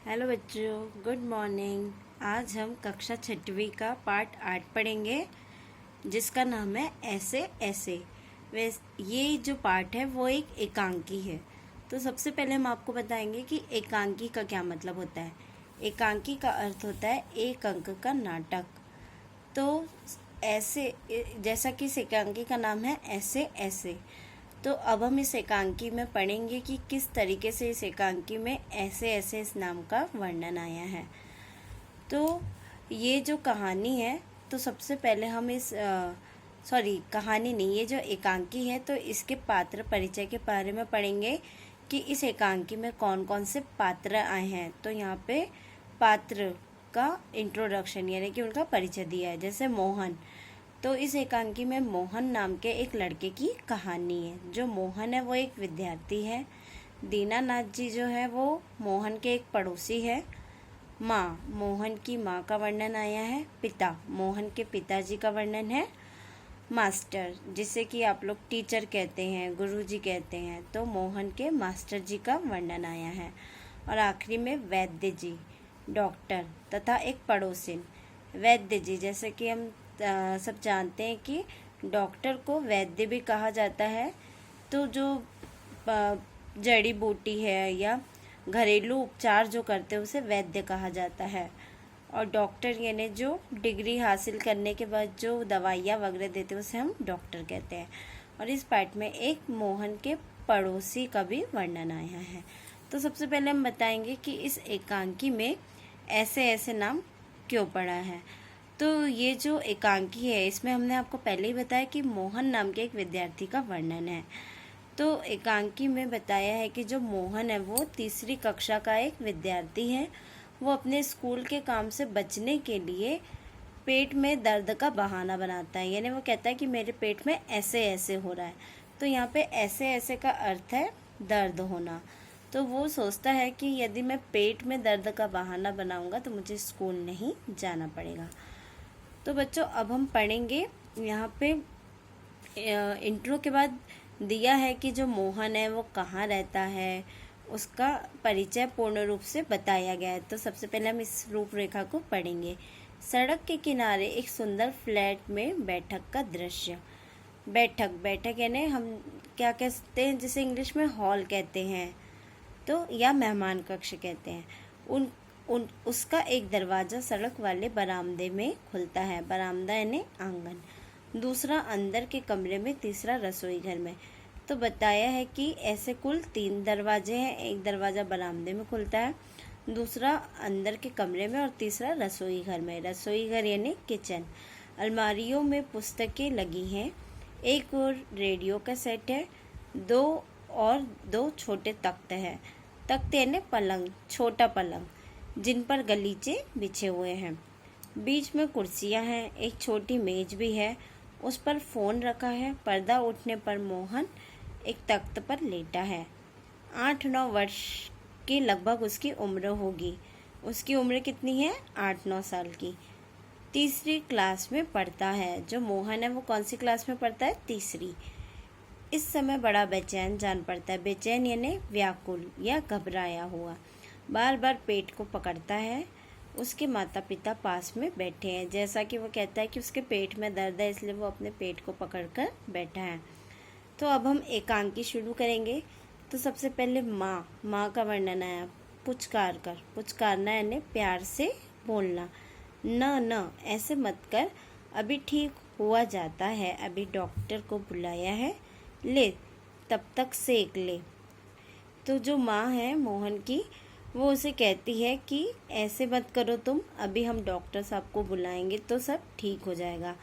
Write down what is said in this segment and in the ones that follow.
Hello बच्चों, good morning. आज हम कक्षा 6वीं का पार्ट 8 पढ़ेंगे, जिसका नाम है ऐसे ऐसे। ये जो पार्ट है वो एक एकांकी है। तो सबसे पहले हम आपको बताएंगे कि एकांकी का क्या मतलब होता है। एकांकी का अर्थ होता है एक अंक का नाटक। तो ऐसे, जैसा कि इस एकांकी का नाम है ऐसे ऐसे, तो अब हम इस एकांकी में पढ़ेंगे कि किस तरीके से इस एकांकी में ऐसे ऐसे इस नाम का वर्णन आया है। तो ये जो कहानी है, तो सबसे पहले हम कहानी नहीं, ये जो एकांकी है तो इसके पात्र परिचय के बारे में पढ़ेंगे कि इस एकांकी में कौन कौन से पात्र आए हैं। तो यहाँ पे पात्र का इंट्रोडक्शन यानी कि उनका परिचय दिया है। जैसे मोहन, तो इस एकांकी में मोहन नाम के एक लड़के की कहानी है। जो मोहन है वो एक विद्यार्थी है। दीनानाथ जी जो है वो मोहन के एक पड़ोसी है। माँ, मोहन की माँ का वर्णन आया है। पिता, मोहन के पिताजी का वर्णन है। मास्टर, जिसे कि आप लोग टीचर कहते हैं, गुरुजी कहते हैं, तो मोहन के मास्टर जी का वर्णन आया है। और आखिरी में वैद्य जी, डॉक्टर तथा एक पड़ोसिन। वैद्य जी, जैसे कि हम सब जानते हैं कि डॉक्टर को वैद्य भी कहा जाता है। तो जो जड़ी बूटी है या घरेलू उपचार जो करते हैं उसे वैद्य कहा जाता है। और डॉक्टर यानी जो डिग्री हासिल करने के बाद जो दवाइयाँ वगैरह देते हैं उसे हम डॉक्टर कहते हैं। और इस पार्ट में एक मोहन के पड़ोसी का भी वर्णन आया है। तो सबसे पहले हम बताएंगे कि इस एकांकी में ऐसे ऐसे नाम क्यों पड़ा है। तो ये जो एकांकी है इसमें हमने आपको पहले ही बताया कि मोहन नाम के एक विद्यार्थी का वर्णन है। तो एकांकी में बताया है कि जो मोहन है वो तीसरी कक्षा का एक विद्यार्थी है। वो अपने स्कूल के काम से बचने के लिए पेट में दर्द का बहाना बनाता है, यानी वो कहता है कि मेरे पेट में ऐसे ऐसे हो रहा है। तो यहाँ पे ऐसे ऐसे का अर्थ है दर्द होना। तो वो सोचता है कि यदि मैं पेट में दर्द का बहाना बनाऊंगा तो मुझे स्कूल नहीं जाना पड़ेगा। तो बच्चों अब हम पढ़ेंगे, यहाँ पे इंट्रो के बाद दिया है कि जो मोहन है वो कहाँ रहता है, उसका परिचय पूर्ण रूप से बताया गया है। तो सबसे पहले हम इस रूपरेखा को पढ़ेंगे। सड़क के किनारे एक सुंदर फ्लैट में बैठक का दृश्य। बैठक यानी हम क्या कहते हैं, जिसे इंग्लिश में हॉल कहते हैं तो, या मेहमान कक्ष कहते हैं। उसका एक दरवाजा सड़क वाले बरामदे में खुलता है। बरामदा यानी आंगन। दूसरा अंदर के कमरे में, तीसरा रसोई घर में। तो बताया है कि ऐसे कुल 3 दरवाजे हैं। एक दरवाजा बरामदे में खुलता है, दूसरा अंदर के कमरे में और तीसरा रसोई घर में। रसोई घर यानी किचन। अलमारियों में पुस्तकें लगी हैं। एक और रेडियो का सेट है। दो छोटे तख्त हैं। तख्त यानी पलंग, छोटा पलंग, जिन पर गलीचे बिछे हुए हैं। बीच में कुर्सियां हैं। एक छोटी मेज भी है, उस पर फोन रखा है। पर्दा उठने पर मोहन एक तख्त पर लेटा है। 8-9 वर्ष की लगभग उसकी उम्र होगी। उसकी उम्र कितनी है? 8-9 साल की। तीसरी क्लास में पढ़ता है। जो मोहन है वो कौन सी क्लास में पढ़ता है? तीसरी। इस समय बड़ा बेचैन जान पड़ता है। बेचैन यानी व्याकुल या घबराया हुआ। बार बार पेट को पकड़ता है। उसके माता पिता पास में बैठे हैं। जैसा कि वो कहता है कि उसके पेट में दर्द है, इसलिए वो अपने पेट को पकड़कर बैठा है। तो अब हम एकांकी शुरू करेंगे। तो सबसे पहले माँ का वर्णन आया। पुचकार कर, पुचकारना यानी प्यार से बोलना। न ऐसे मत कर, अभी ठीक हुआ जाता है, अभी डॉक्टर को बुलाया है, ले तब तक सेक ले। तो जो माँ है मोहन की, वो उसे कहती है कि ऐसे मत करो तुम, अभी हम डॉक्टर साहब को बुलाएंगे तो सब ठीक हो जाएगा।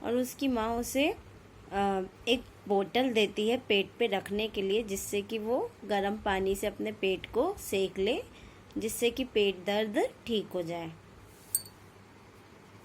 और उसकी माँ उसे एक बोतल देती है पेट पे रखने के लिए, जिससे कि वो गर्म पानी से अपने पेट को सेक ले, जिससे कि पेट दर्द ठीक हो जाए।